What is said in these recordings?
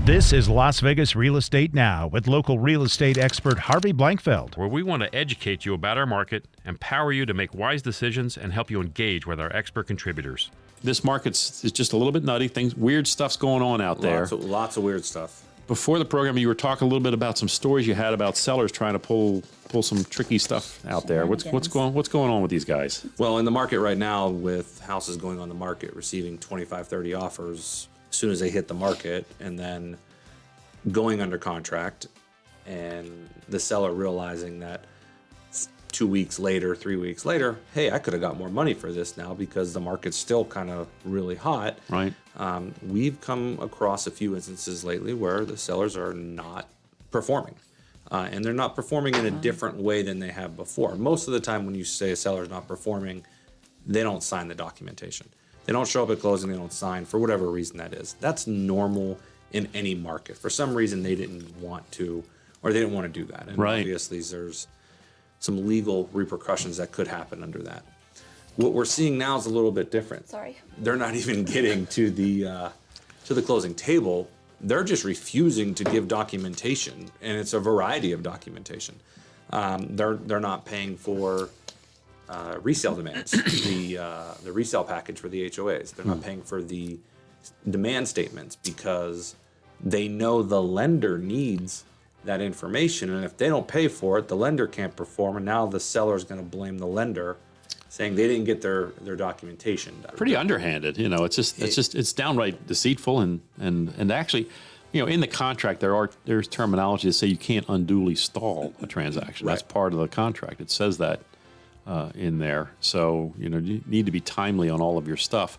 This is Las Vegas Real Estate Now with local real estate expert Harvey Blankfeld. Where we want to educate you about our market, empower you to make wise decisions, and help you engage with our expert contributors. This market's is just a little bit nutty. Weird stuff's going on out there. Lots of weird stuff. Before the program, you were talking a little bit about some stories you had about sellers trying to pull some tricky stuff out there. What's going on with these guys? Well, in the market right now, with houses going on the market, receiving 25, 30 offers as soon as they hit the market, and then going under contract, and the seller realizing that 2 weeks later, 3 weeks later, hey, I could have got more money for this now because the market's still kind of really hot. Right. We've come across a few instances lately where the sellers are not performing. And they're not performing in a different way than they have before. Most of the time when you say a seller's not performing, they don't sign the documentation. They don't show up at closing, they don't sign, for whatever reason that is. That's normal in any market. For some reason they didn't want to, or they didn't want to do that. And right. Obviously there's some legal repercussions that could happen under that. What we're seeing now is a little bit different. Sorry. They're not even getting to the closing table. They're just refusing to give documentation, and it's a variety of documentation. They're not paying for resale demands, the resale package for the HOAs. They're not paying for the demand statements because they know the lender needs that information, and if they don't pay for it, the lender can't perform, and now the seller is going to blame the lender, saying they didn't get their documentation done. Pretty underhanded, it's downright deceitful, and actually, in the contract there's terminology to say you can't unduly stall a transaction. Right. That's part of the contract. It says that in there. So you need to be timely on all of your stuff.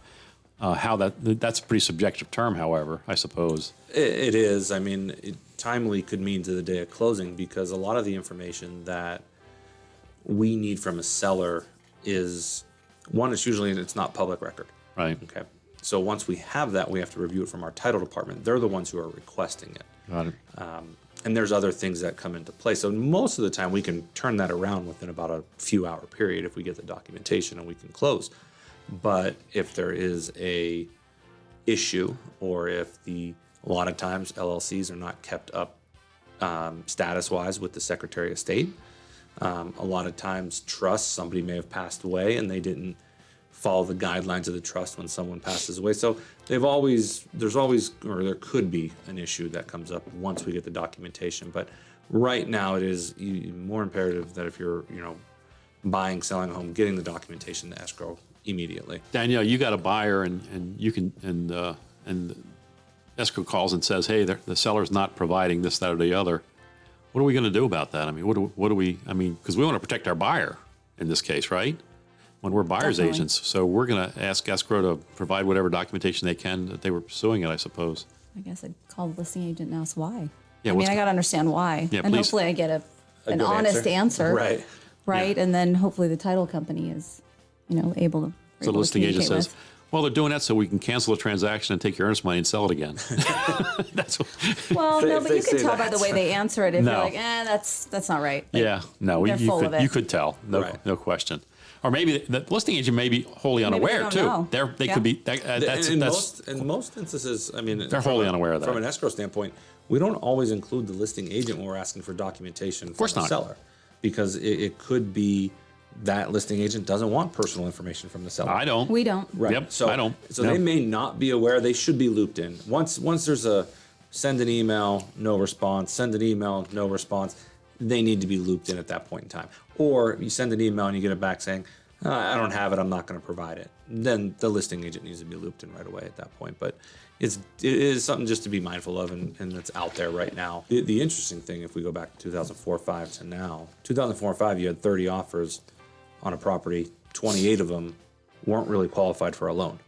That's a pretty subjective term, however, I suppose. It is. I mean, timely could mean to the day of closing, because a lot of the information that we need from a seller is, one, it's not public record. Right. Okay. So once we have that, we have to review it from our title department. They're the ones who are requesting it. Got it. And there's other things that come into play. So most of the time we can turn that around within about a few hour period if we get the documentation and we can close. But if there is a issue, or if a lot of times LLCs are not kept up status-wise with the Secretary of State. A lot of times trusts, somebody may have passed away and they didn't follow the guidelines of the trust when someone passes away. So there could be an issue that comes up once we get the documentation. But right now it is more imperative that if you're buying, selling a home, getting the documentation to escrow immediately. Danielle, you got a buyer and you can and escrow calls and says, hey, the seller's not providing this, that, or the other. What are we going to do about that? I mean, because we want to protect our buyer in this case, right? When we're buyer's Definitely. agents. So we're going to ask escrow to provide whatever documentation they can that they were pursuing it, I suppose. I guess I'd call the listing agent and ask why. Yeah, I got to understand why. Yeah, and please. hopefully I get an good honest answer. Right. Right. Yeah. And then hopefully the title company is, able to. So the listing agent communicate says, well, they're doing that so we can cancel the transaction and take your earnest money and sell it again. That's what, Well, no, If but they you can say tell by that. the way they answer it if No. you're like, that's not right. Like, yeah, no, they're full of it. you could tell, Right. no question. Or maybe the listing agent may be wholly Maybe they unaware don't too. know. They Yeah. could be. In most instances, I mean, They're wholly unaware of that. From an escrow standpoint, we don't always include the listing agent when we're asking for documentation from the not. seller, because it could be that listing agent doesn't want personal information from the seller. I don't. We don't. Right. Yep, So I don't. So No. they may not be aware. They should be looped in. Once there's a send an email, no response. Send an email, no response. They need to be looped in at that point in time. Or you send an email and you get it back saying, I don't have it, I'm not going to provide it. Then the listing agent needs to be looped in right away at that point. But it is something just to be mindful of, and that's out there right now. The interesting thing, if we go back to 2004-05 to now, 2004-05, you had 30 offers on a property, 28 of them weren't really qualified for a loan.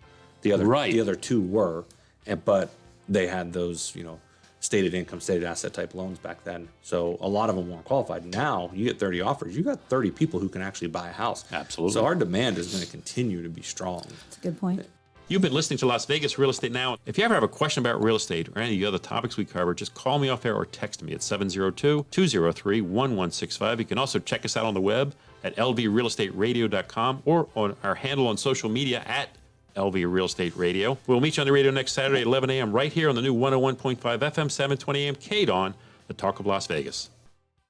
The other two were, but they had those, stated income, stated asset type loans back then. So a lot of them weren't qualified. Now you get 30 offers. You got 30 people who can actually buy a house. Absolutely. So our demand is going to continue to be strong. That's a good point. You've been listening to Las Vegas Real Estate Now. If you ever have a question about real estate or any of the other topics we cover, just call me off air or text me at 702-203-1165. You can also check us out on the web at lvrealestateradio.com or on our handle on social media at LV Real Estate Radio. We'll meet you on the radio next Saturday at 11 a.m. right here on the new 101.5 FM 720 AM KDWN, the Talk of Las Vegas.